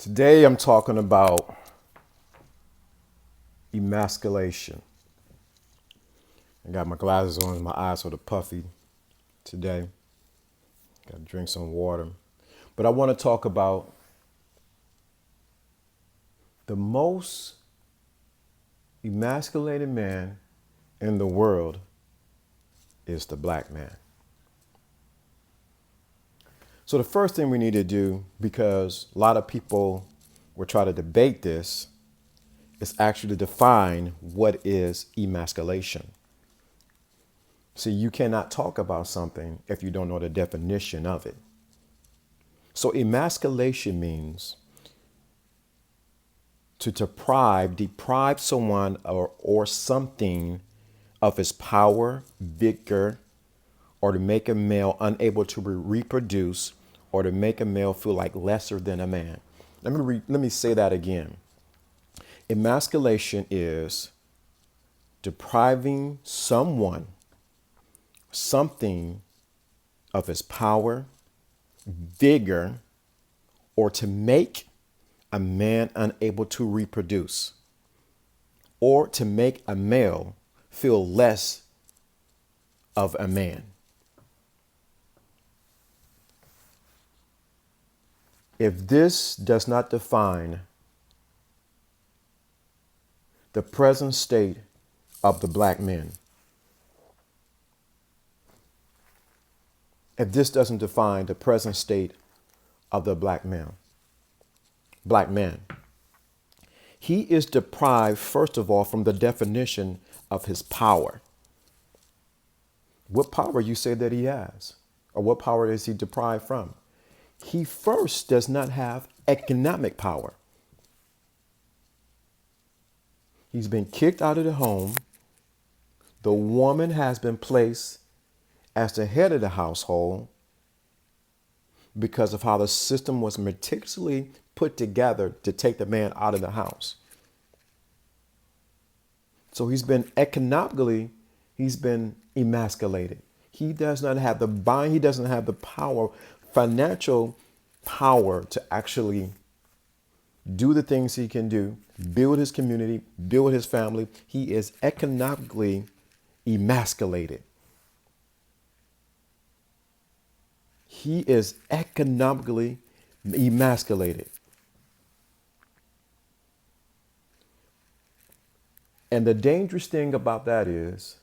Today I'm talking about emasculation. I got my glasses on, my eyes sort of puffy today. Got to drink some water. But I want to talk about the most emasculated man in the world is the black man. So the first thing we need to do, because a lot of people will try to debate this, is actually define what is emasculation. See, you cannot talk about something if you don't know the definition of it. So emasculation means to deprive someone or something of his power, vigor, or to make a male unable to reproduce, or to make a male feel like lesser than a man. Let me say that again. Emasculation is depriving someone, something of his power, vigor, or to make a man unable to reproduce, or to make a male feel less of a man. If this does not define the present state of the black men, if this doesn't define the present state of the black man, he is deprived, first of all, from the definition of his power. What power you say that he has, or what power is he deprived from? He first does not have economic power. He's been kicked out of the home. The woman has been placed as the head of the household because of how the system was meticulously put together to take the man out of the house. So he's been emasculated. He does not have he doesn't have the power, financial power to actually do the things he can do, build his community, build his family. He is economically emasculated. He is economically emasculated. And the dangerous thing about that is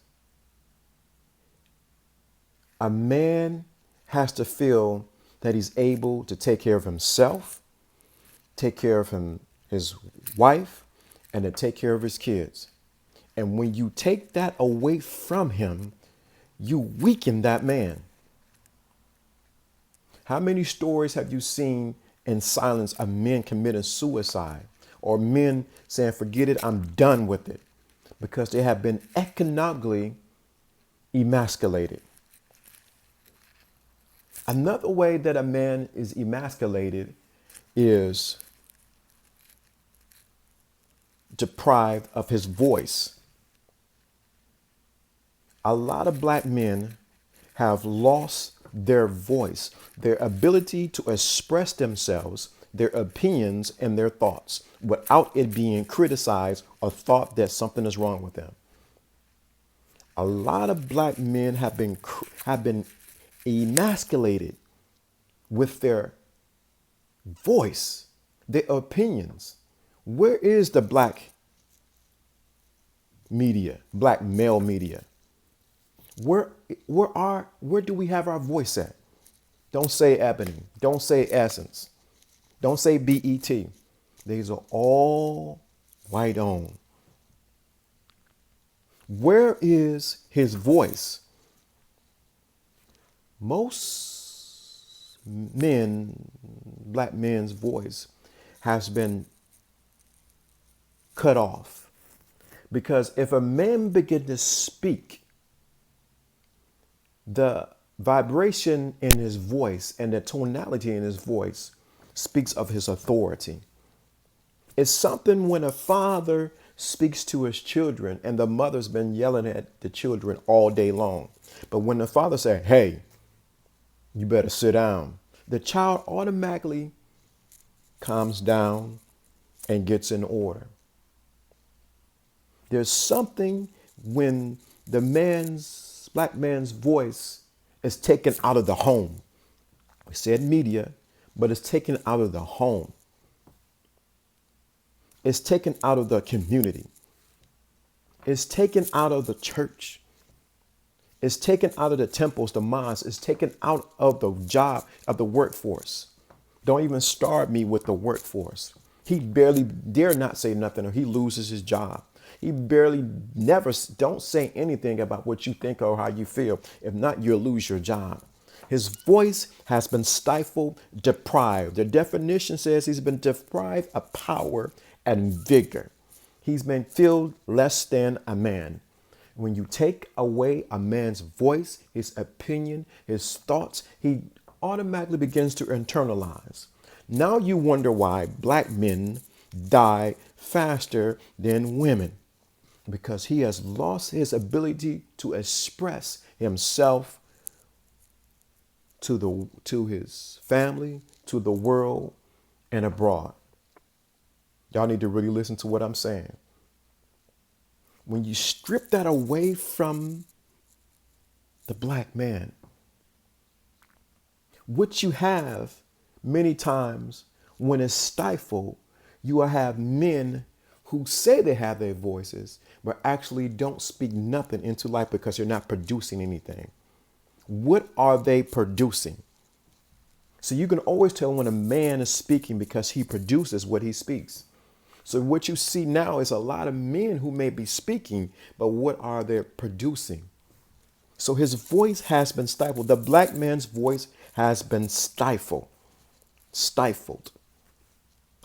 a man has to feel that he's able to take care of himself, take care of his wife, and to take care of his kids. And when you take that away from him, you weaken that man. How many stories have you seen in silence of men committing suicide, or men saying, forget it, I'm done with it, because they have been economically emasculated? Another way that a man is emasculated is deprived of his voice. A lot of black men have lost their voice, their ability to express themselves, their opinions, and their thoughts without it being criticized or thought that something is wrong with them. A lot of black men have been emasculated with their voice, their opinions. Where is the black media, black male media? Where do we have our voice at? Don't say Ebony. Don't say Essence. Don't say BET. These are all white owned. Where is his voice? Most black men's voice has been cut off, because if a man begins to speak, the vibration in his voice and the tonality in his voice speaks of his authority. It's something when a father speaks to his children and the mother's been yelling at the children all day long. But when the father said, hey, you better sit down, the child automatically calms down, and gets in order. There's something when the black man's voice is taken out of the home. We said media, but it's taken out of the home. It's taken out of the community. It's taken out of the church. It's taken out of the temples, the mosques. It's taken out of the job, of the workforce. Don't even start me with the workforce. He barely dare not say nothing or he loses his job. He barely never don't say anything about what you think or how you feel. If not, you'll lose your job. His voice has been stifled, deprived. The definition says he's been deprived of power and vigor. He's been filled less than a man. When you take away a man's voice, his opinion, his thoughts, he automatically begins to internalize. Now you wonder why black men die faster than women, because he has lost his ability to express himself to his family, to the world, and abroad. Y'all need to really listen to what I'm saying. When you strip that away from the black man, what you have many times when it's stifled, you will have men who say they have their voices, but actually don't speak nothing into life because they're not producing anything. What are they producing? So you can always tell when a man is speaking because he produces what he speaks. So what you see now is a lot of men who may be speaking, but what are they producing? So his voice has been stifled. The black man's voice has been stifled.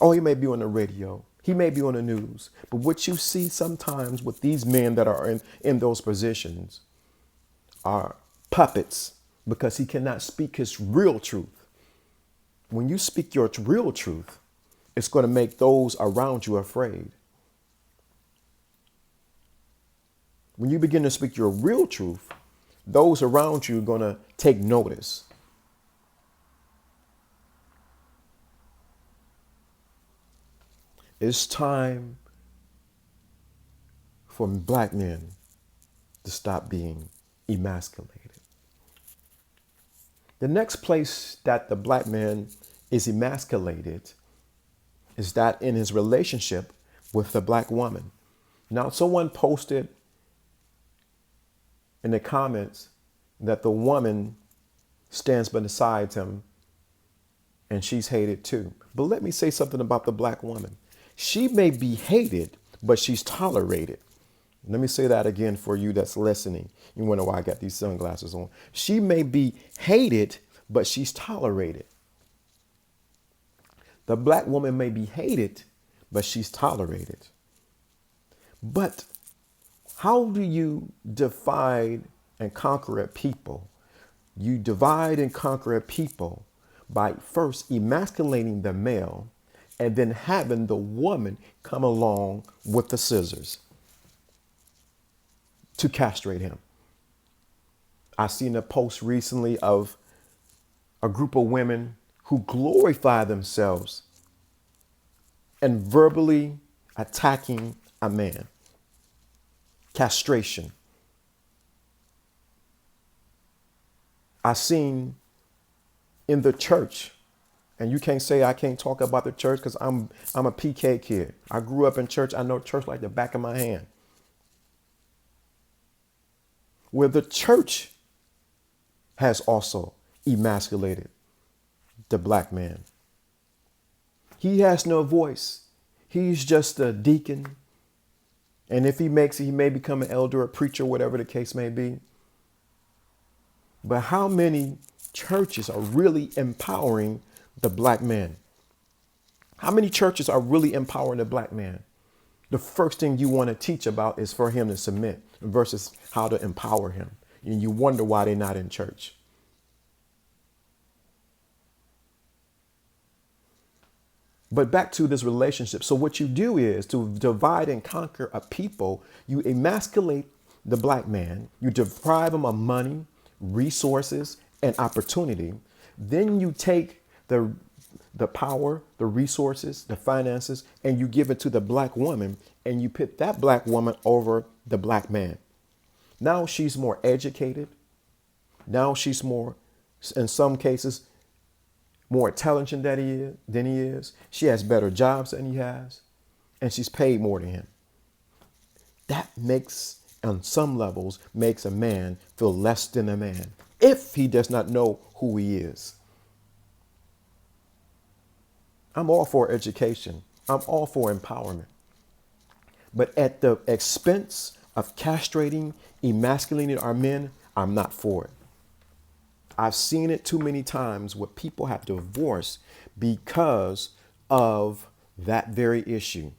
Oh, he may be on the radio. He may be on the news. But what you see sometimes with these men that are in those positions are puppets because he cannot speak his real truth. When you speak your real truth, it's going to make those around you afraid. When you begin to speak your real truth, those around you are going to take notice. It's time for black men to stop being emasculated. The next place that the black man is emasculated is that in his relationship with the black woman. Now, someone posted in the comments that the woman stands beside him and she's hated too. But let me say something about the black woman. She may be hated, but she's tolerated. Let me say that again for you that's listening. You wonder why I got these sunglasses on. She may be hated, but she's tolerated. The black woman may be hated, but she's tolerated. But how do you divide and conquer a people? You divide and conquer a people by first emasculating the male and then having the woman come along with the scissors to castrate him. I seen a post recently of a group of women who glorify themselves and verbally attacking a man. Castration. I seen in the church, and you can't say I can't talk about the church because I'm a PK kid. I grew up in church. I know church like the back of my hand. Where the church has also emasculated the black man. He has no voice. He's just a deacon. And if he makes it, he may become an elder, a preacher, whatever the case may be. But how many churches are really empowering the black man? How many churches are really empowering the black man? The first thing you want to teach about is for him to submit versus how to empower him. And you wonder why they're not in church. But back to this relationship. So what you do is to divide and conquer a people, you emasculate the black man, you deprive him of money, resources, and opportunity. Then you take the the power, the resources, the finances, and you give it to the black woman, and you put that black woman over the black man. Now she's more educated. Now she's more, in some cases, more intelligent than he is. She has better jobs than he has, and she's paid more than him. That makes, on some levels, makes a man feel less than a man if he does not know who he is. I'm all for education. I'm all for empowerment. But at the expense of castrating, emasculating our men, I'm not for it. I've seen it too many times where people have divorced because of that very issue.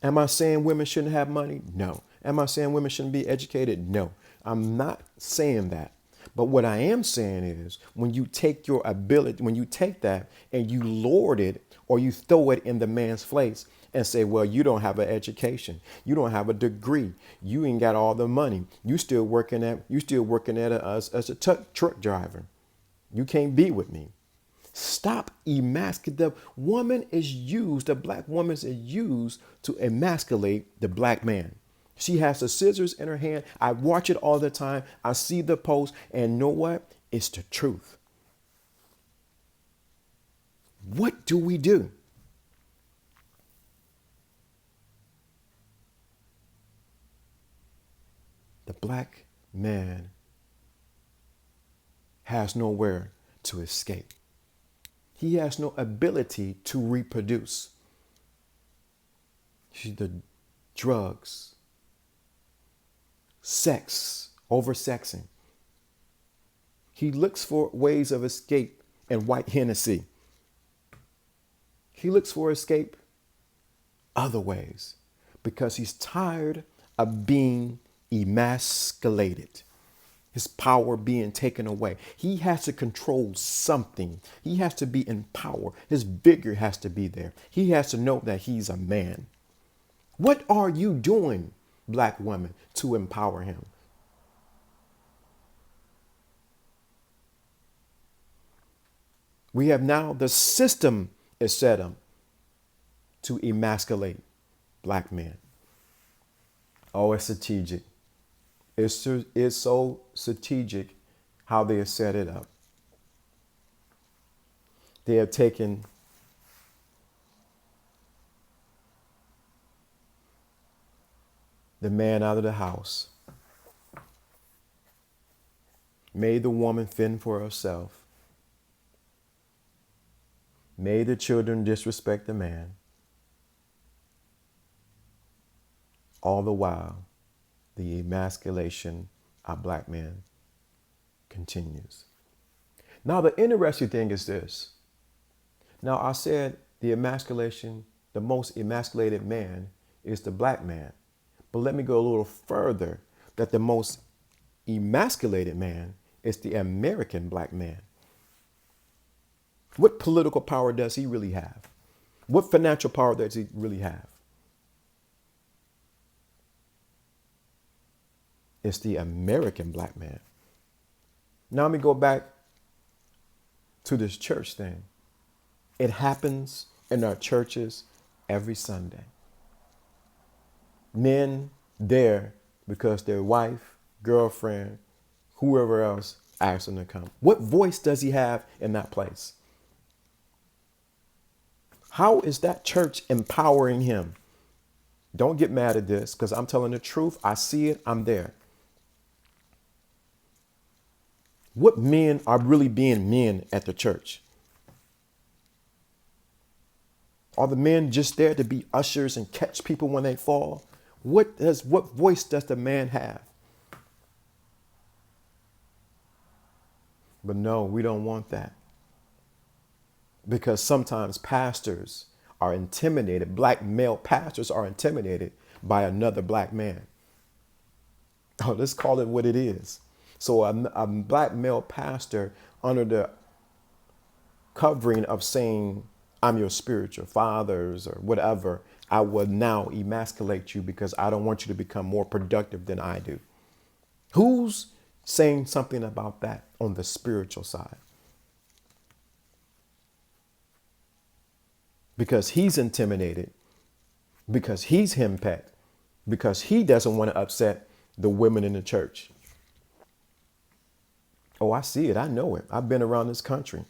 Am I saying women shouldn't have money? No. Am I saying women shouldn't be educated? No. I'm not saying that. But what I am saying is when you take your ability, when you take that and you lord it or you throw it in the man's face and say, well, you don't have an education. You don't have a degree. You ain't got all the money. You still working at as a truck driver. You can't be with me. Stop emasculating. The woman is used, the black woman is used to emasculate the black man. She has the scissors in her hand. I watch it all the time. I see the post, and know what? It's the truth. What do we do? The black man has nowhere to escape. He has no ability to reproduce. The drugs, sex, oversexing. He looks for ways of escape in white Hennessy. He looks for escape other ways because he's tired of being emasculated. His power being taken away. He has to control something. He has to be in power. His vigor has to be there. He has to know that he's a man. What are you doing, black women, to empower him? We have now, the system is set up to emasculate black men. Oh, it's strategic. It's so strategic how they have set it up. They have taken the man out of the house, made the woman fend for herself, made the children disrespect the man, all the while the emasculation of black men continues. Now, the interesting thing is this. Now, I said the emasculation, the most emasculated man is the black man. But let me go a little further, that the most emasculated man is the American black man. What political power does he really have? What financial power does he really have? It's the American black man. Now let me go back to this church thing. It happens in our churches every Sunday. Men there because their wife, girlfriend, whoever else asks them to come. What voice does he have in that place? How is that church empowering him? Don't get mad at this because I'm telling the truth. I see it. I'm there. What men are really being men at the church? Are the men just there to be ushers and catch people when they fall? What voice does the man have? But no, we don't want that. Because sometimes pastors are intimidated. Black male pastors are intimidated by another black man. Oh, let's call it what it is. So a black male pastor under the covering of saying, I'm your spiritual fathers or whatever, I will now emasculate you because I don't want you to become more productive than I do. Who's saying something about that on the spiritual side? because he's intimidated, because he's henpecked, because he doesn't want to upset the women in the church. Oh, I see it. I know it. I've been around this country.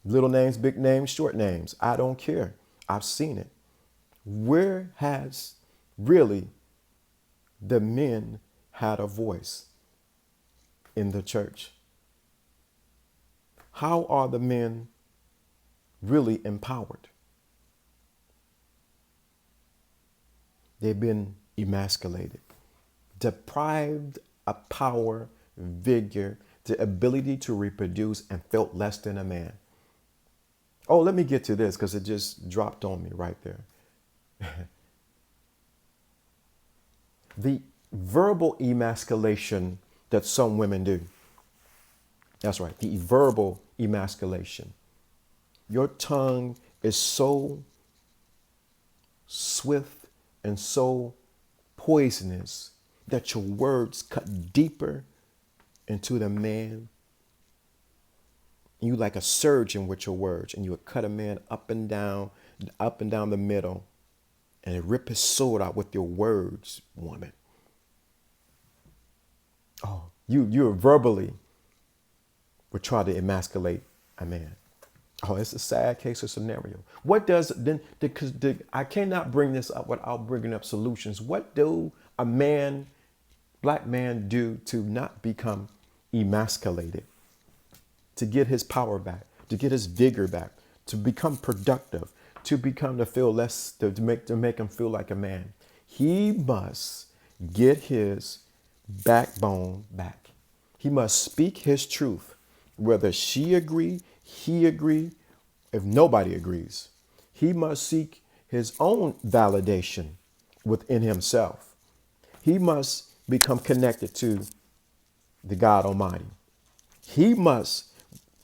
Little names, big names, short names. I don't care. I've seen it. Where has really the men had a voice in the church? How are the men really empowered? They've been emasculated, deprived of power, vigor, the ability to reproduce, and felt less than a man. Oh, let me get to this because it just dropped on me right there. The verbal emasculation that some women do. That's right, the verbal emasculation. Your tongue is so swift and so poisonous that your words cut deeper into the man. You like a surgeon with your words, and you would cut a man up and down the middle, and rip his sword out with your words, woman. Oh, you verbally would try to emasculate a man. Oh, it's a sad case or scenario. What does then? Because I cannot bring this up without bringing up solutions. What do a man, black man, do to not become emasculated? To get his power back, to get his vigor back, to become productive, to feel less, to make him feel like a man. He must get his backbone back. He must speak his truth, whether she agree, he agree, if nobody agrees. He must seek his own validation within himself. He must become connected to the God Almighty. He must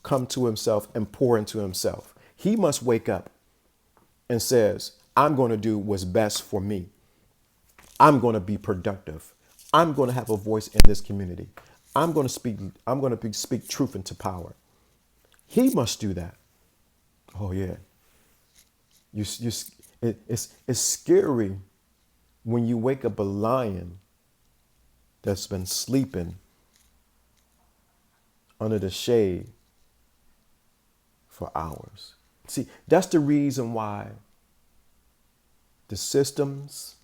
come to himself and pour into himself. He must wake up and says, I'm going to do what's best for me. I'm going to be productive. I'm going to have a voice in this community. I'm going to speak truth into power. He must do that. Oh yeah. It's scary when you wake up a lion that's been sleeping under the shade for hours. See, that's the reason why the systems,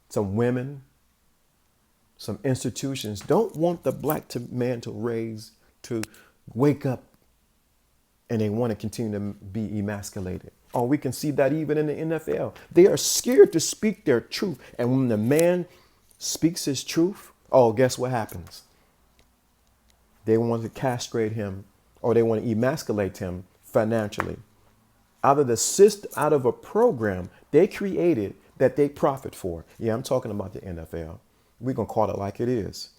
some women, some institutions don't want the black man to wake up, and they want to continue to be emasculated. Oh, we can see that even in the NFL. They are scared to speak their truth. And when the man speaks his truth, oh, guess what happens? They want to castrate him, or they want to emasculate him financially. Out of a program they created that they profit for. Yeah, I'm talking about the NFL. We're going to call it like it is.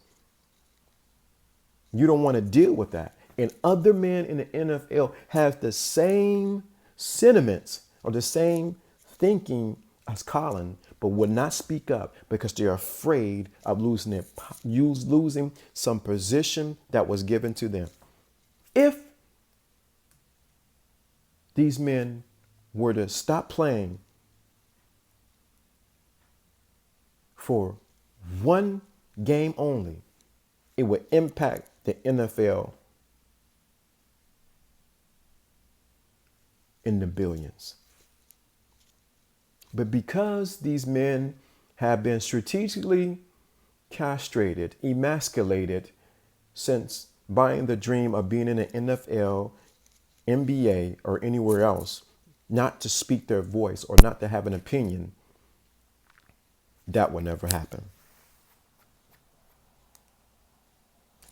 You don't want to deal with that. And other men in the NFL have the same sentiments or the same thinking as Colin, but would not speak up because they're afraid of losing some position that was given to them. If these men were to stop playing for one game only, it would impact the NFL in the billions. But because these men have been strategically castrated, emasculated since buying the dream of being in the NFL, NBA, or anywhere else, not to speak their voice or not to have an opinion, that will never happen.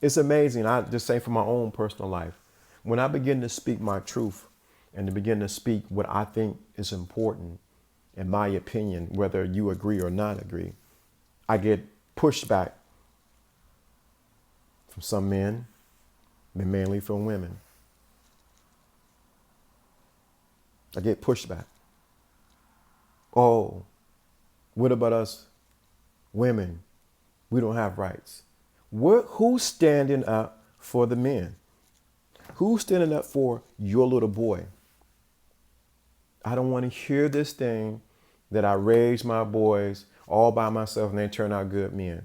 It's amazing. I just say from my own personal life, when I begin to speak my truth and to begin to speak what I think is important, in my opinion, whether you agree or not agree, I get pushback from some men, but mainly from women. I get pushback. Oh, what about us women? We don't have rights. Who's standing up for the men? Who's standing up for your little boy? I don't want to hear this thing that I raised my boys all by myself and they turned out good men.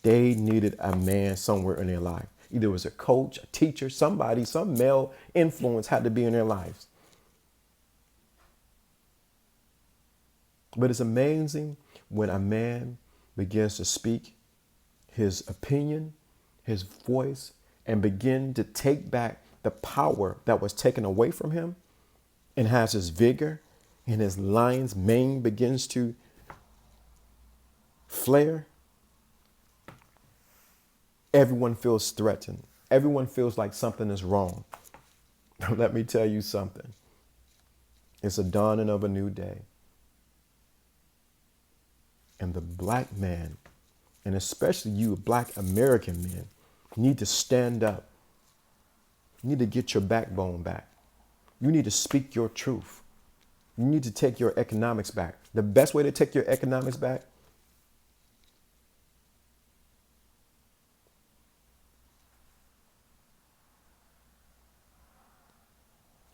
They needed a man somewhere in their life. Either it was a coach, a teacher, somebody, some male influence had to be in their lives. But it's amazing when a man begins to speak his opinion, his voice, and begin to take back the power that was taken away from him and has his vigor and his lion's mane begins to flare. Everyone feels threatened. Everyone feels like something is wrong. Let me tell you something. It's a dawning of a new day. And the black man, and especially you black American men, need to stand up. You need to get your backbone back. You need to speak your truth. You need to take your economics back. The best way to take your economics back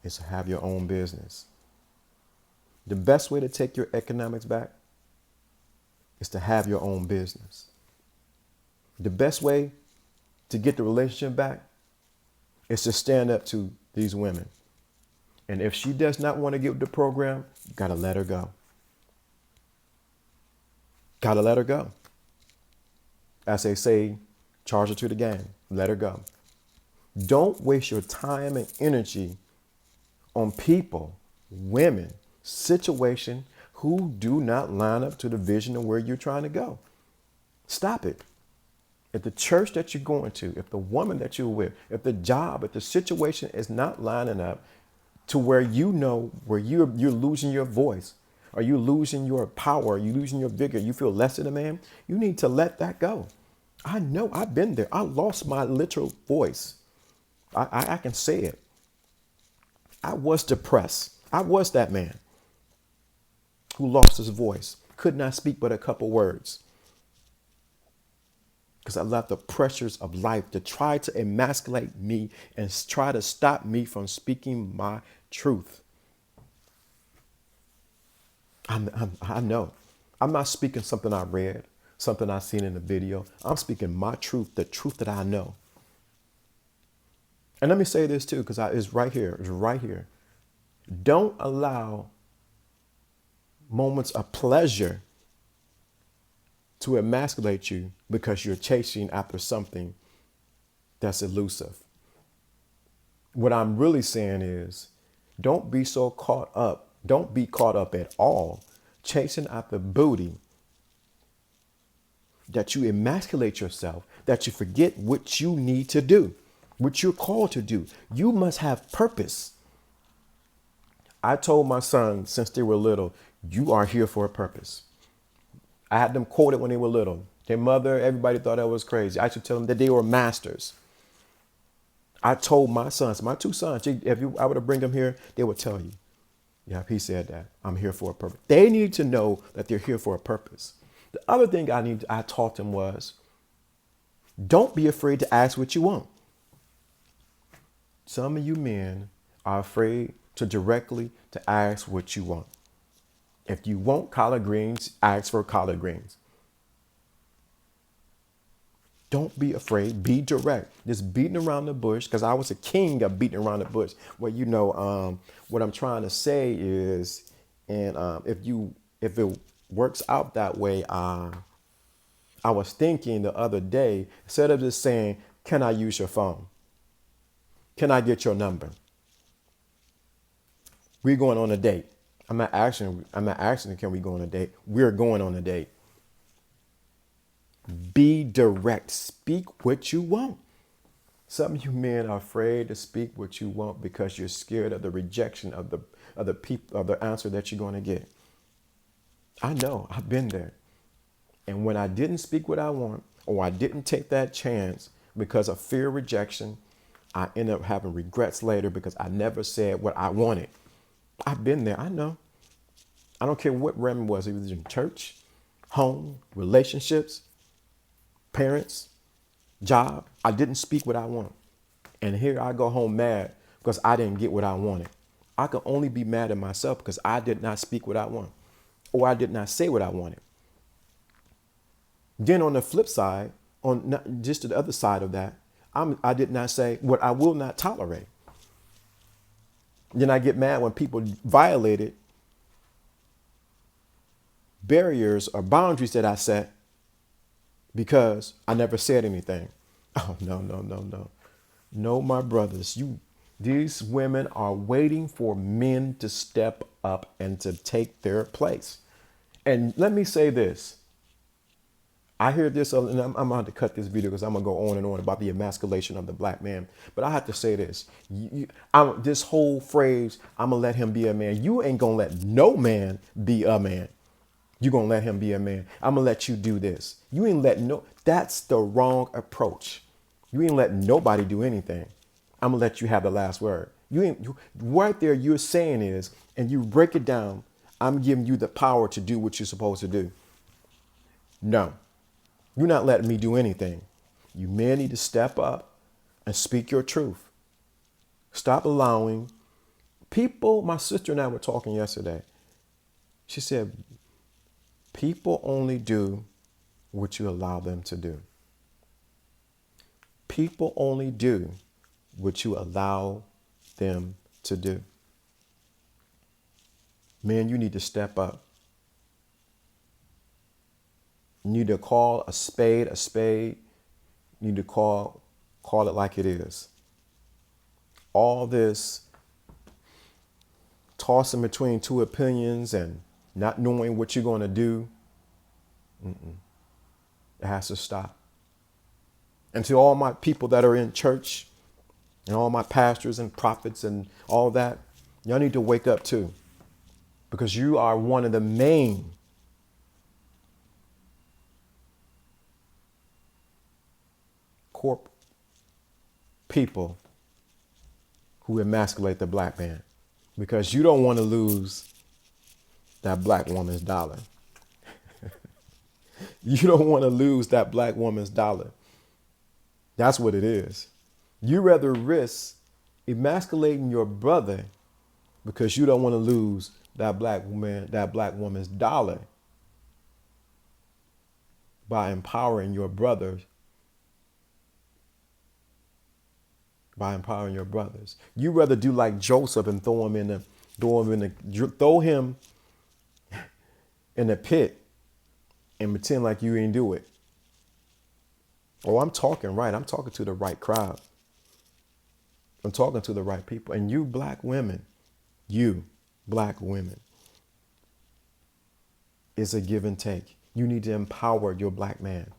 is to have your own business. The best way to take your economics back is to have your own business. The best way to get the relationship back is to stand up to these women. And if she does not want to get with the program, you got to let her go. Got to let her go. As they say, charge her to the game. Let her go. Don't waste your time and energy on people, women, situation who do not line up to the vision of where you're trying to go. Stop it. If the church that you're going to, if the woman that you're with, if the job, if the situation is not lining up to where you know where you're losing your voice, are you losing your power, are you losing your vigor, you feel less than a man, you need to let that go. I know, I've been there. I lost my literal voice. I can say it. I was depressed. I was that man who lost his voice, could not speak but a couple words. Because I allowed the pressures of life to try to emasculate me and try to stop me from speaking my truth. I know. I'm not speaking something I read, something I seen in a video. I'm speaking my truth, the truth that I know. And let me say this too, because it's right here. It's right here. Don't allow moments of pleasure to emasculate you because you're chasing after something that's elusive. What I'm really saying is don't be so caught up. Don't be caught up at all chasing after booty that you emasculate yourself, that you forget what you need to do, what you're called to do. You must have purpose. I told my sons since they were little, you are here for a purpose. I had them quoted when they were little. Their mother, everybody thought that was crazy. I should tell them that they were masters. I told my sons, my two sons, I would have bring them here, they would tell you, yeah, he said that. I'm here for a purpose. They need to know that they're here for a purpose. The other thing I taught them was, don't be afraid to ask what you want. Some of you men are afraid to directly to ask what you want. If you want collard greens, ask for collard greens. Don't be afraid. Be direct. Just beating around the bush, because I was a king of beating around the bush. Well, what I'm trying to say is, and if it works out that way, I was thinking the other day, instead of just saying, "Can I use your phone? Can I get your number? We're going on a date." I'm not asking, can we go on a date? We're going on a date. Be direct. Speak what you want. Some of you men are afraid to speak what you want because you're scared of the rejection of the people, of the answer that you're going to get. I know, I've been there. And when I didn't speak what I want, or I didn't take that chance because of fear of rejection, I end up having regrets later because I never said what I wanted. I've been there. I know. I don't care what realm it was. It was in church, home, relationships, parents, job. I didn't speak what I want. And here I go home mad because I didn't get what I wanted. I can only be mad at myself because I did not speak what I want, or I did not say what I wanted. Then on the flip side, on not, just to the other side of that, I did not say what I will not tolerate. Then I get mad when people violated barriers or boundaries that I set because I never said anything. Oh, no, no, no, no. No, my brothers, these women are waiting for men to step up and to take their place. And let me say this. I hear this, and I'm going to cut this video because I'm going to go on and on about the emasculation of the black man. But I have to say this. This whole phrase, I'm going to let him be a man. You ain't going to let no man be a man. You're going to let him be a man. I'm going to let you do this. You ain't let that's the wrong approach. You ain't let nobody do anything. I'm going to let you have the last word. Right there, you're saying is, and you break it down, I'm giving you the power to do what you're supposed to do. No. You're not letting me do anything. You men need to step up and speak your truth. Stop allowing people. My sister and I were talking yesterday. She said, people only do what you allow them to do. People only do what you allow them to do. Man, you need to step up. You need to call a spade a spade. You need to call it like it is. All this tossing between two opinions and not knowing what you're going to do, it has to stop. And to all my people that are in church and all my pastors and prophets and all that, y'all need to wake up too, because you are one of the main people who emasculate the black man, because you don't want to lose that black woman's dollar. You don't want to lose that black woman's dollar. That's what it is. You rather risk emasculating your brother because you don't want to lose that black woman's dollar by empowering your brothers. You rather do like Joseph and throw him in the pit and pretend like you ain't do it. Oh, I'm talking right. I'm talking to the right crowd. I'm talking to the right people. And you black women, it's a give and take. You need to empower your black man.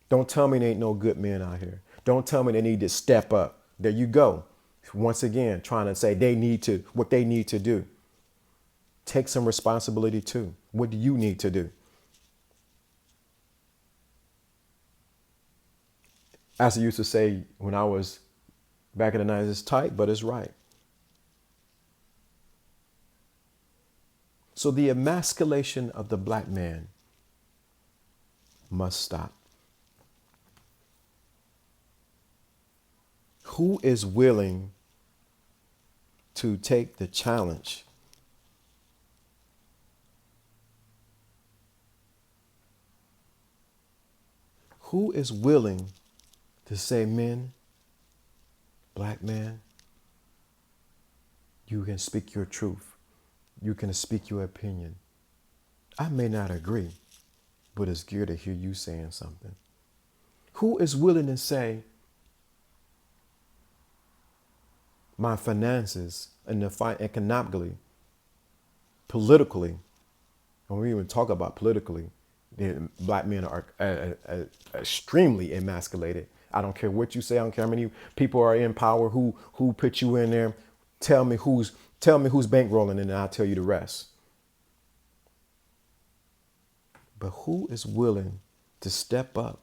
Don't tell me there ain't no good men out here. Don't tell me they need to step up. There you go. Once again, trying to say what they need to do. Take some responsibility too. What do you need to do? As I used to say when I was back in the 90s, it's tight, but it's right. So the emasculation of the black man must stop. Who is willing to take the challenge? Who is willing to say, men, black man, you can speak your truth. You can speak your opinion. I may not agree, but it's good to hear you saying something. Who is willing to say, my finances and economically, politically, when we even talk about politically, the black men are extremely emasculated. I don't care what you say. I don't care how many people are in power who put you in there. Tell me who's bankrolling, and I'll tell you the rest. But who is willing to step up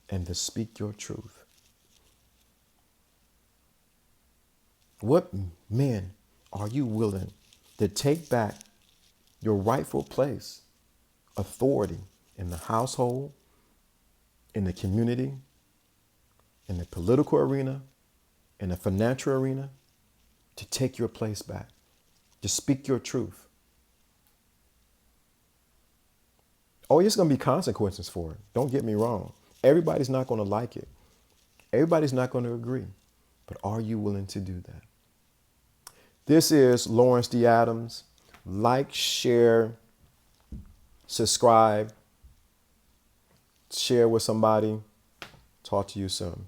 and to speak your truth? What men are you willing to take back your rightful place, authority in the household, in the community, in the political arena, in the financial arena, to take your place back, to speak your truth. Oh, there's going to be consequences for it. Don't get me wrong. Everybody's not going to like it. Everybody's not going to agree. But are you willing to do that? This is Lawrence D. Adams. Like, share, subscribe, share with somebody. Talk to you soon.